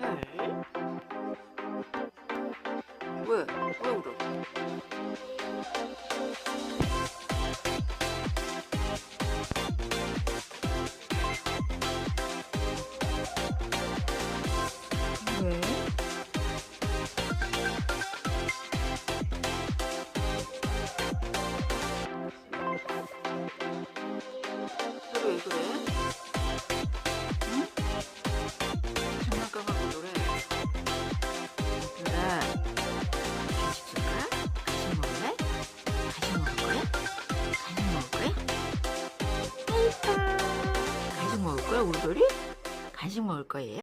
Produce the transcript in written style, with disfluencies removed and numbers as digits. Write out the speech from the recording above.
별? 왜? 왜 울어? 왜? 별이 왜 그래? 응? 장난감 갖고 노래. 별아, 간식 줄까? 간식 먹을래? 간식 먹을 거야? 간식 먹을 거야? 아이고, 간식 먹을 거야, 우리 별이? 간식 먹을 거예요?